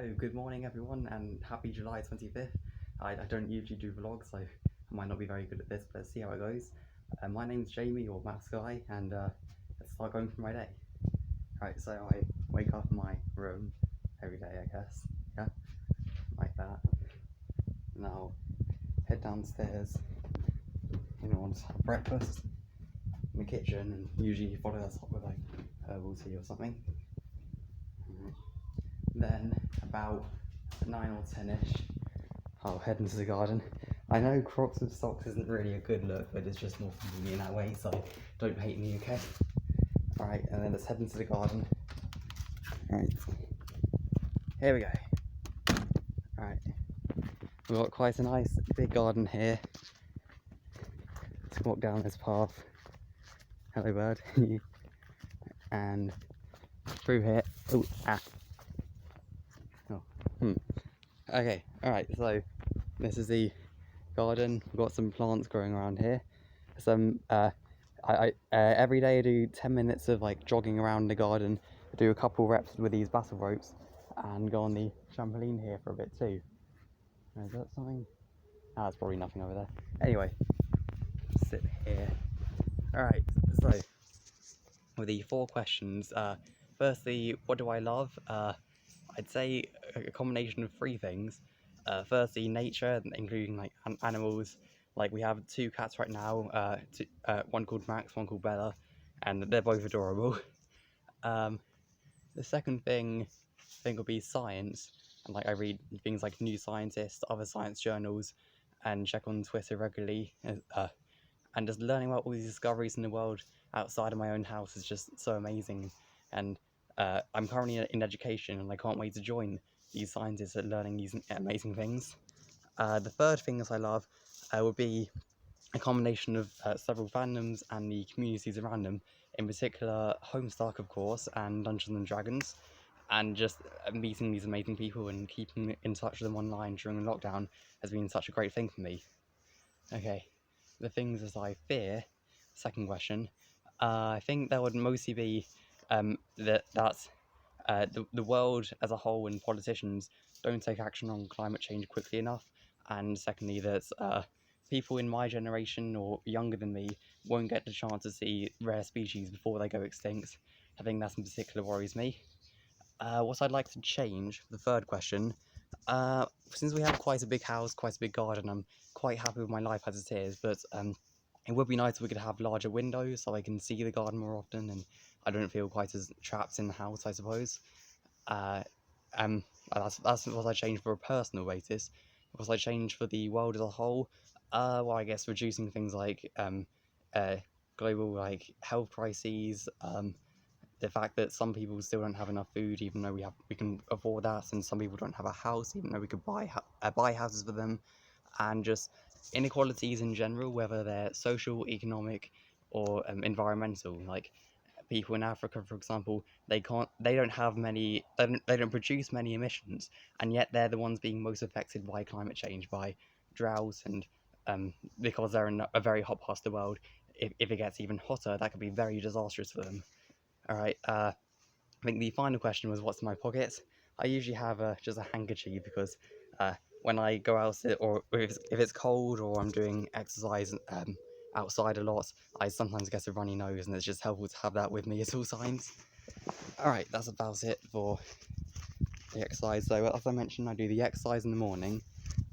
So, good morning everyone and happy July 25th. I don't usually do vlogs, so I might not be very good at this, but let's see how it goes. My name's Jamie, or Matt Sky, and let's start going through my day. Right, so I wake up in my room every day, I guess, yeah, like that. Now, head downstairs, want to have breakfast in the kitchen, and usually follow that up with like herbal tea or something. Then, about 9 or 10ish, I'll head into the garden. I know Crocs with socks isn't really a good look, but it's just more convenient that way, so don't hate me, okay? Alright, and then let's head into the garden. Alright, here we go. Alright, we've got quite a nice big garden here. Let's walk down this path. Hello bird. And through here. Oh, ah. Oh, Okay, alright, so this is the garden. We've got some plants growing around here. Some every day I do 10 minutes of like jogging around the garden. I do a couple reps with these battle ropes and go on the trampoline here for a bit too. Is that something? Ah, that's probably nothing over there. Anyway, sit here. Alright, so with the 4 questions, firstly, what do I love? I'd say a combination of 3 things. Firstly, nature, including like animals. Like we have 2 cats right now, one called Max, one called Bella, and they're both adorable. The second thing I think would be science, and like I read things like New Scientist, other science journals, and check on Twitter regularly. And just learning about all these discoveries in the world outside of my own house is just so amazing. And I'm currently in education, and I can't wait to join these scientists at learning these amazing things. The third thing I love would be a combination of several fandoms and the communities around them, in particular Homestuck, of course, and Dungeons and Dragons, and just meeting these amazing people and keeping in touch with them online during the lockdown has been such a great thing for me. Okay, the things as I fear, second question, I think that would mostly be that the world as a whole and politicians don't take action on climate change quickly enough, and secondly that people in my generation or younger than me won't get the chance to see rare species before they go extinct. I think that in particular worries me. What I'd like to change, the third question, since we have quite a big house, quite a big garden, I'm quite happy with my life as it is, but it would be nice if we could have larger windows so I can see the garden more often and I don't feel quite as trapped in the house, I suppose. That's what I changed for a personal basis. What I changed for the world as a whole, well, I guess reducing things like global like health crises, the fact that some people still don't have enough food even though we can afford that, and some people don't have a house even though we could buy houses for them, and just inequalities in general, whether they're social, economic, or environmental. Like people in Africa, for example, they don't produce many emissions, and yet they're the ones being most affected by climate change, by droughts, and because they're in a very hot part of the world. If it gets even hotter, that could be very disastrous for them. Alright, I think the final question was what's in my pocket. I usually have just a handkerchief because when I go out, or if it's cold or I'm doing exercise outside a lot, I sometimes get a runny nose, and it's just helpful to have that with me at all times. Alright, that's about it for the exercise. So as I mentioned, I do the exercise in the morning,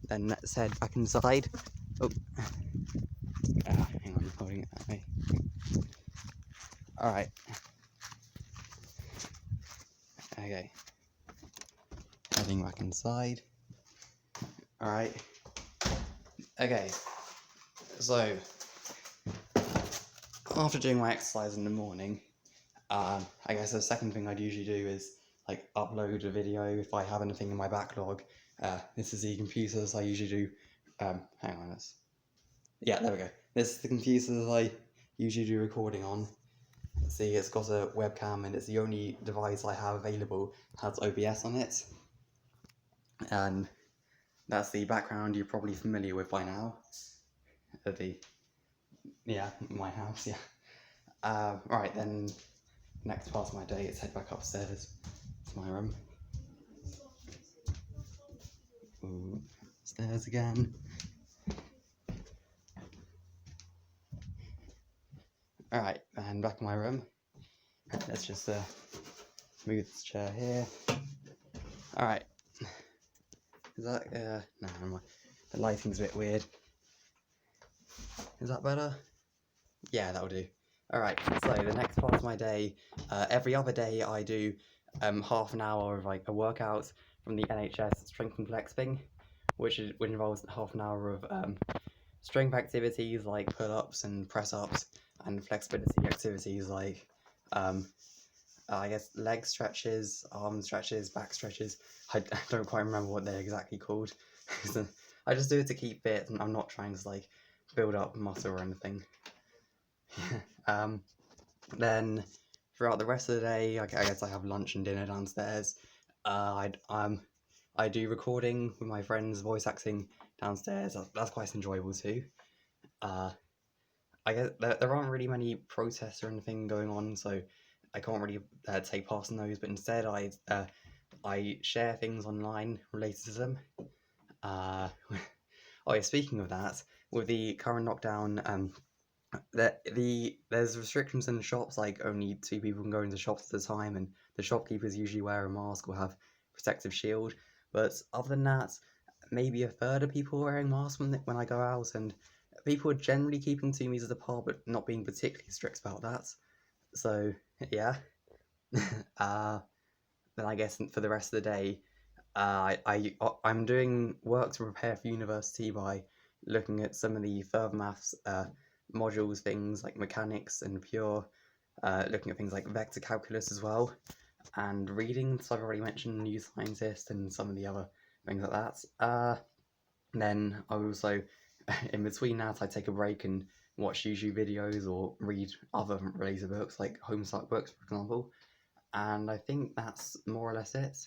then let's head back inside. Oh, hang on, I'm holding it that way. Alright. Okay. Heading back inside. Alright. Okay. So, after doing my exercise in the morning, I guess the second thing I'd usually do is like upload a video if I have anything in my backlog. This is the computers I usually do. Hang on, yeah, there we go. This is the computer that I usually do recording on. See, it's got a webcam, and it's the only device I have available that has OBS on it. And that's the background you're probably familiar with by now. My house, yeah. Right, then next part of my day is head back upstairs to my room. downstairs again. Alright, and back in my room. Let's just move this chair here. Alright. Is that, no, never mind. The lighting's a bit weird. Is that better? Yeah, that'll do. Alright, so the next part of my day, every other day I do half an hour of like a workout from the NHS strength and flex thing, which involves half an hour of strength activities like pull-ups and press-ups, and flexibility activities like I guess leg stretches, arm stretches, back stretches. I don't quite remember what they're exactly called. I just do it to keep fit, and I'm not trying to like build up muscle or anything. Then throughout the rest of the day, I guess I have lunch and dinner downstairs. I do recording with my friends, voice acting downstairs. That's quite enjoyable too. I guess there aren't really many protests or anything going on, so I can't really take part in those. But instead, I share things online related to them. Oh yeah, speaking of that, with the current lockdown, there's restrictions in the shops, like only 2 people can go into shops at a time, and the shopkeepers usually wear a mask or have protective shield. But other than that, maybe a third of people are wearing masks when I go out, and people are generally keeping 2 meters apart, but not being particularly strict about that. So yeah. Then I guess for the rest of the day, I'm doing work to prepare for university by looking at some of the further maths modules, things like mechanics and pure, looking at things like vector calculus as well, and reading. So I've already mentioned New Scientist and some of the other things like that. Then I also, in between that, I take a break and watch YouTube videos or read other related books like Homestuck books, for example. And I think that's more or less it.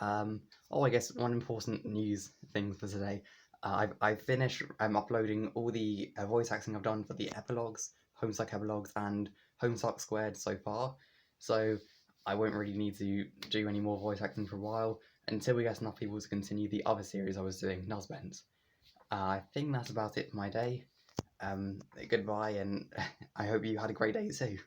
I guess one important news thing for today. I've finished uploading all the voice acting I've done for the epilogues, Homestuck epilogues, and Homestuck Squared so far. So I won't really need to do any more voice acting for a while until we get enough people to continue the other series I was doing, Nuzbent. I think that's about it for my day. Goodbye, and I hope you had a great day too.